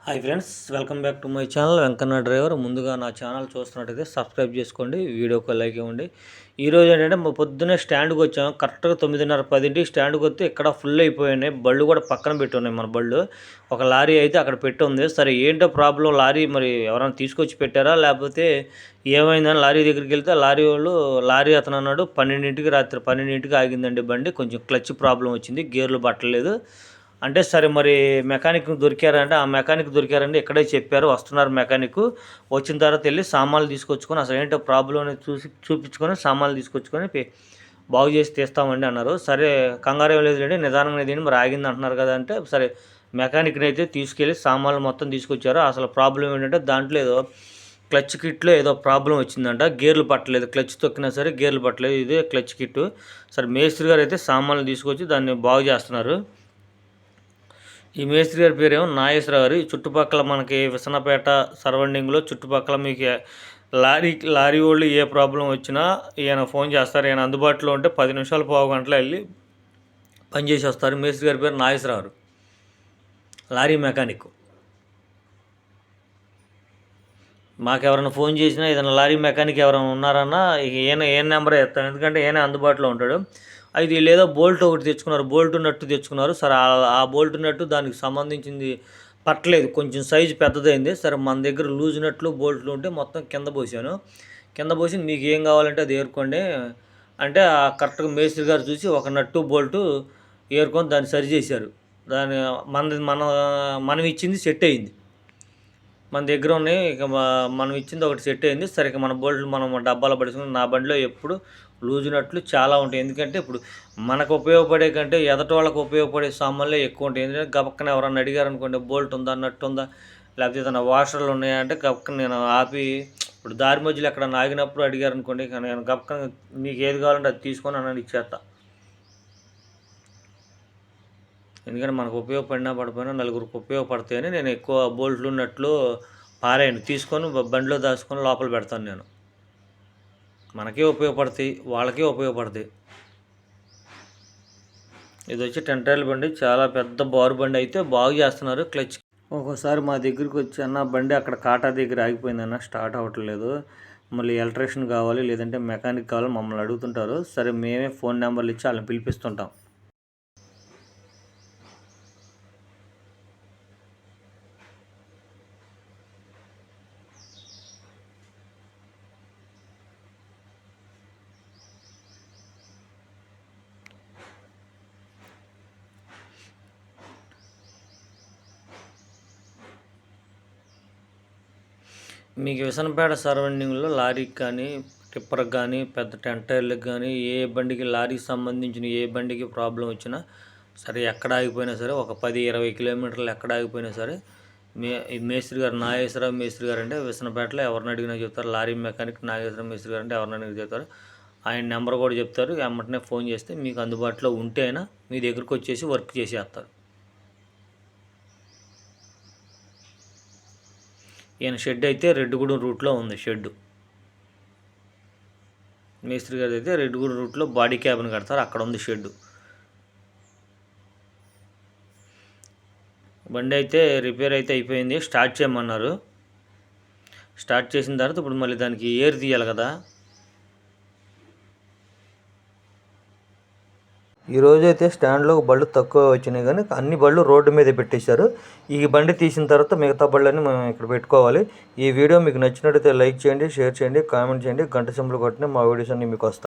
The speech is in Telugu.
Hi friends, welcome back to my channel Venkanna driver. ముందుగా నా ఛానల్ చూస్తున్నట్టయితే సబ్స్క్రైబ్ చేసుకోండి, వీడియోకి లైక్ ఇవ్వండి. ఈరోజు ఏంటంటే పొద్దున్నే స్టాండ్కి వచ్చాము. కరెక్ట్గా 9:30 10 స్టాండ్కి వస్తే ఇక్కడ ఫుల్ అయిపోయినాయి. బళ్ళు కూడా పక్కన పెట్టి ఉన్నాయి. మన బళ్ళు ఒక లారీ అయితే అక్కడ పెట్టి ఉంది. సరే ఏంటో ప్రాబ్లం, లారీ మరి ఎవరైనా తీసుకొచ్చి పెట్టారా లేకపోతే ఏమైందని లారీ దగ్గరికి వెళ్తే లారీ అతను అన్నాడు 12ంటికి రాత్రి 12ంటికి ఆగిందండి బండి, కొంచెం క్లచ్ ప్రాబ్లం వచ్చింది, గేర్లు పట్టలేదు అంటే. సరే మరి మెకానిక్ దొరికారంటే ఆ మెకానిక్ దొరికారండి, ఇక్కడే చెప్పారు, వస్తున్నారు మెకానిక్. వచ్చిన తర్వాత వెళ్ళి సామాన్లు తీసుకొచ్చుకొని అసలు ఏంటో ప్రాబ్లం అనేది చూపించుకొని సామాన్లు తీసుకొచ్చుకొని బాగు చేసి తీస్తామండి అన్నారు. సరే కంగారు ఏం లేదు, నిదానంగా దీన్ని మరి ఆగింది అంటున్నారు కదా అంటే, సరే మెకానిక్ని అయితే తీసుకెళ్ళి సామాన్లు మొత్తం తీసుకొచ్చారు. అసలు ప్రాబ్లం ఏంటంటే దాంట్లో ఏదో క్లచ్ కిట్లో ఏదో ప్రాబ్లం వచ్చిందంట, గేర్లు పట్టలేదు, క్లచ్ తొక్కినా సరే గేర్లు పట్టలేదు, ఇదే క్లచ్ కిట్. సరే మేస్త్రి గారు అయితే సామాన్లు తీసుకొచ్చి దాన్ని బాగు చేస్తున్నారు. ఈ మేస్త్రి గారి పేరేమో నాగేశ్వరరావు గారు. ఈ చుట్టుపక్కల మనకి విసనపేట సరౌండింగ్లో చుట్టుపక్కల మీకు లారీ వాళ్ళు ఏ ప్రాబ్లం వచ్చినా ఈయన ఫోన్ చేస్తారు. ఈయన అందుబాటులో ఉంటే 10 నిమిషాలు పావు గంటలో వెళ్ళి పనిచేసి వస్తారు. మేస్త్రి గారి పేరు నాగేశ్వరరావు గారు, లారీ మెకానిక్. మాకెవరైనా ఫోన్ చేసినా ఏదైనా లారీ మెకానిక్ ఎవరైనా ఉన్నారన్నా ఏ నెంబరే ఇస్తాం, ఎందుకంటే ఏనే అందుబాటులో ఉంటాడు. అది లేదో బోల్ట్ ఒకటి తెచ్చుకున్నారు, బోల్ట్ నట్టు తెచ్చుకున్నారు. సరే ఆ బోల్ట్ నట్టు దానికి సంబంధించింది పట్టలేదు, కొంచెం సైజు పెద్దదైంది. సరే మన దగ్గర లూజ్ నట్లు బోల్ట్లు ఉంటే మొత్తం కింద పోసాను. కింద పోసి మీకు ఏం కావాలంటే అది ఏరుకోండి అంటే కరెక్ట్గా మేస్త్రి గారు చూసి ఒక నట్టు బోల్టు ఏరుకొని దాన్ని సరి చేశారు. మనం ఇచ్చింది సెట్ అయింది, మన దగ్గర ఉన్నాయి. ఇక మనం ఇచ్చింది ఒకటి సెట్ అయింది. సరే ఇక మన బోల్ట్లు మనం డబ్బాలో పడుచుకుని, నా బండిలో ఎప్పుడు లూజ్ నట్లు చాలా ఉంటాయి. ఎందుకంటే ఇప్పుడు మనకు ఉపయోగపడే కంటే ఎదటి వాళ్ళకు ఉపయోగపడే సామాన్లే ఎక్కువ ఉంటాయి. ఎందుకంటే గబక్కన ఎవరన్నా అడిగారు అనుకోండి, బోల్ట్ ఉందా, నట్టు ఉందా, లేకపోతే ఏదైనా వాషర్లు ఉన్నాయంటే గబక్కన నేను ఆపి, ఇప్పుడు దారి మధ్యలో ఎక్కడ ఆగినప్పుడు అడిగారు అనుకోండి, నేను గబక్కన మీకు ఏది కావాలంటే అది తీసుకొని అన్నది ఇచ్చేస్తా. ఎందుకంటే మనకు ఉపయోగపడినా పడిపోయినా నలుగురికి ఉపయోగపడతాయని నేను ఎక్కువ బోల్ట్లు ఉన్నట్లు పారాయను తీసుకొని బండిలో దాచుకొని లోపల పెడతాను. నేను మనకే ఉపయోగపడతాయి, వాళ్ళకే ఉపయోగపడతాయి. ఇది వచ్చి 10 టైర్ల బండి, చాలా పెద్ద బారు బండి అయితే బాగు చేస్తున్నారు. క్లచ్ ఒక్కోసారి మా దగ్గరికి వచ్చి అన్న బండి అక్కడ కాటా దగ్గర ఆగిపోయిందన్న, స్టార్ట్ అవ్వట్లేదు, మళ్ళీ ఎలక్ట్రీషియన్ కావాలి లేదంటే మెకానిక్ కావాలి మమ్మల్ని అడుగుతుంటారు. సరే మేమే ఫోన్ నెంబర్లు ఇచ్చి వాళ్ళని పిలిపిస్తుంటాం. మీకు విసనపేట సరౌండింగ్లో లారీకి కానీ టిప్పర్కి కానీ పెద్ద 10 టైర్లకు కానీ ఏ బండికి లారీకి సంబంధించిన ఏ బండికి ప్రాబ్లం వచ్చినా సరే, ఎక్కడ ఆగిపోయినా సరే, ఒక 10-20 కిలోమీటర్లు ఎక్కడ ఆగిపోయినా సరే, మేస్త్రి గారు నాగేశ్వరరావు మేస్త్రి గారు అంటే విసనపేటలో ఎవరిని అడిగినా చెప్తారు. లారీ మెకానిక్ నాగేశ్వరరావు మేస్త్రి గారు అంటే ఎవరిని అడిగినా చెప్తారు. ఆయన నెంబర్ కూడా చెప్తారు. వెంటనే ఫోన్ చేస్తే మీకు అందుబాటులో ఉంటే అయినా మీ దగ్గరకు వచ్చేసి వర్క్ చేసేస్తారు. ఈయన షెడ్ అయితే రెడ్డిగూడెం రూట్లో ఉంది. షెడ్డు మేస్త్రి గారి అయితే రెడ్డిగూడెం రూట్లో బాడీ క్యాబిన్ కడతారు, అక్కడ ఉంది షెడ్డు. బండి అయితే రిపేర్ అయితే అయిపోయింది, స్టార్ట్ చేయమన్నారు. స్టార్ట్ చేసిన తర్వాత ఇప్పుడు మళ్ళీ దానికి ఎయిర్ తీయాలి కదా. ఈరోజు అయితే స్టాండ్లో బళ్ళు తక్కువ వచ్చినాయి, కానీ అన్ని బళ్ళు రోడ్డు మీద పెట్టేశారు. ఈ బండి తీసిన తర్వాత మిగతా బళ్ళని మనం ఇక్కడ పెట్టుకోవాలి. ఈ వీడియో మీకు నచ్చినట్టయితే లైక్ చేయండి, షేర్ చేయండి, కామెంట్ చేయండి, గంట సింబల్ కొట్టిన మా వీడియోస్ అన్ని మీకు వస్తాయి.